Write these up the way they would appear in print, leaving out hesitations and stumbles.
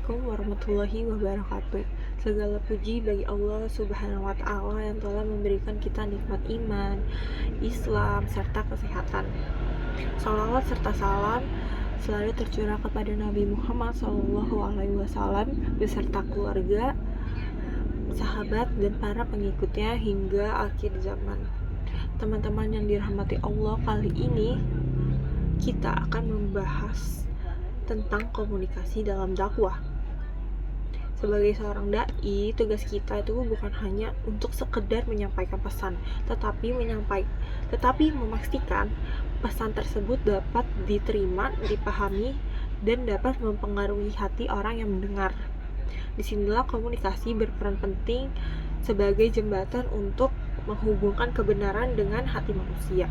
Assalamualaikum warahmatullahi wabarakatuh. Segala puji bagi Allah Subhanahu wa Ta'ala yang telah memberikan kita nikmat iman, Islam, serta kesehatan. Salawat serta salam selalu tercurah kepada Nabi Muhammad SAW beserta keluarga, sahabat, dan para pengikutnya hingga akhir zaman. Teman-teman yang dirahmati Allah, kali ini kita akan membahas tentang komunikasi dalam dakwah. Sebagai seorang dai, tugas kita itu bukan hanya untuk sekedar menyampaikan pesan, tetapi memastikan pesan tersebut dapat diterima, dipahami, dan dapat mempengaruhi hati orang yang mendengar. Disinilah komunikasi berperan penting sebagai jembatan untuk menghubungkan kebenaran dengan hati manusia.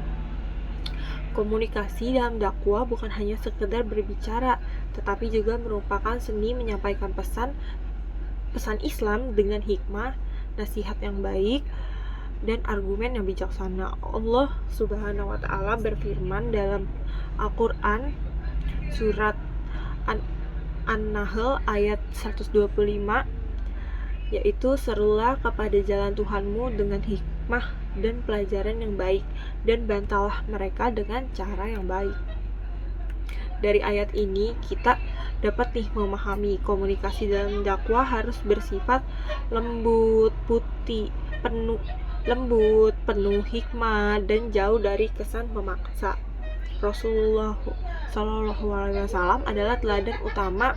Komunikasi dalam dakwah bukan hanya sekedar berbicara, tetapi juga merupakan seni menyampaikan pesan Islam dengan hikmah, nasihat yang baik, dan argumen yang bijaksana. Allah Subhanahu wa Ta'ala berfirman dalam Al-Quran surat An-Nahl ayat 125, yaitu serulah kepada jalan Tuhanmu dengan hikmah dan pelajaran yang baik, dan bantalah mereka dengan cara yang baik. Dari ayat ini kita dapat memahami komunikasi dalam dakwah harus bersifat lembut, penuh hikmah, dan jauh dari kesan memaksa. Rasulullah SAW adalah teladan utama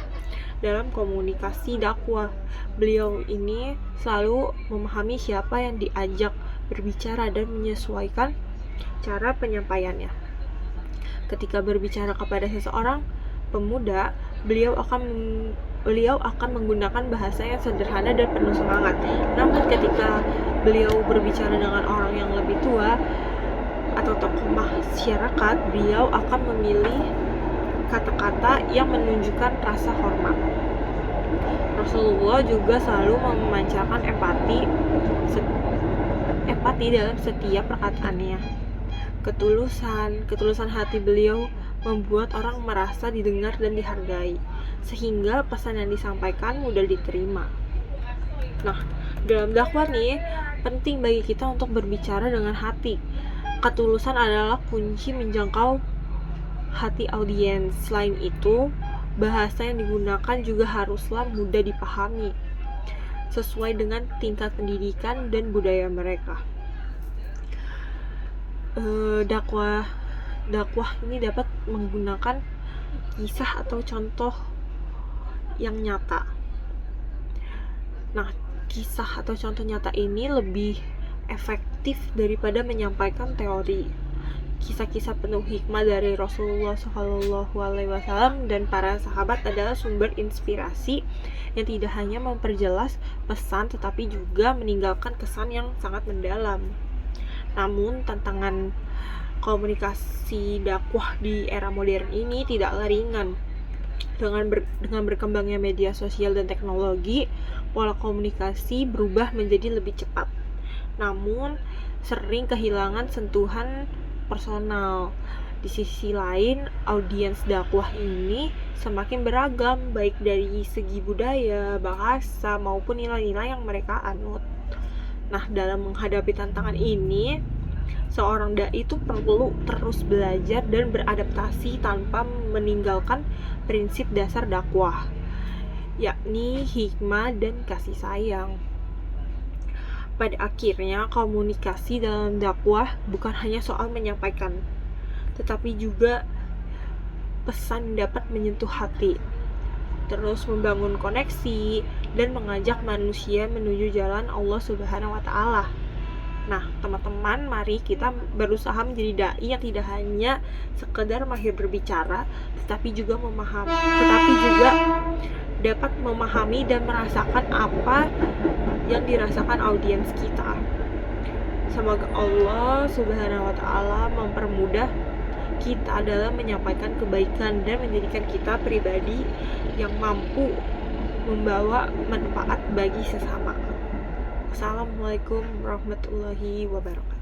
dalam komunikasi dakwah. Beliau ini selalu memahami siapa yang diajak berbicara dan menyesuaikan cara penyampaiannya. Ketika berbicara kepada seseorang pemuda, beliau akan menggunakan bahasa yang sederhana dan penuh semangat. Namun ketika beliau berbicara dengan orang yang lebih tua atau tokoh masyarakat, beliau akan memilih kata-kata yang menunjukkan rasa hormat. Rasulullah juga selalu memancarkan empati dalam setiap perkataannya. Ketulusan hati beliau membuat orang merasa didengar dan dihargai, sehingga pesan yang disampaikan mudah diterima. Nah, dalam dakwah nih, penting bagi kita untuk berbicara dengan hati. Ketulusan adalah kunci menjangkau hati audiens. Selain itu, bahasa yang digunakan juga haruslah mudah dipahami, sesuai dengan tingkat pendidikan dan budaya mereka. Dakwah ini dapat menggunakan kisah atau contoh yang nyata. Nah, kisah atau contoh nyata ini lebih efektif daripada menyampaikan teori. Kisah-kisah penuh hikmah dari Rasulullah SAW dan para sahabat adalah sumber inspirasi yang tidak hanya memperjelas pesan, tetapi juga meninggalkan kesan yang sangat mendalam. Namun, tantangan komunikasi dakwah di era modern ini tidaklah ringan. Dengan berkembangnya media sosial dan teknologi, pola komunikasi berubah menjadi lebih cepat. Namun, sering kehilangan sentuhan personal. Di sisi lain, audiens dakwah ini semakin beragam, baik dari segi budaya, bahasa, maupun nilai-nilai yang mereka anut. Nah, dalam menghadapi tantangan ini, seorang dai itu perlu terus belajar dan beradaptasi tanpa meninggalkan prinsip dasar dakwah, yakni hikmah dan kasih sayang. Pada akhirnya, komunikasi dalam dakwah bukan hanya soal menyampaikan, tetapi juga pesan dapat menyentuh hati, terus membangun koneksi, dan mengajak manusia menuju jalan Allah Subhanahu wa Ta'ala. Nah, teman-teman, mari kita berusaha menjadi dai yang tidak hanya sekedar mahir berbicara, tetapi juga dapat memahami dan merasakan apa yang dirasakan audiens kita. Semoga Allah Subhanahu wa Ta'ala mempermudah kita dalam menyampaikan kebaikan dan menjadikan kita pribadi yang mampu membawa manfaat bagi sesama. Assalamualaikum warahmatullahi wabarakatuh.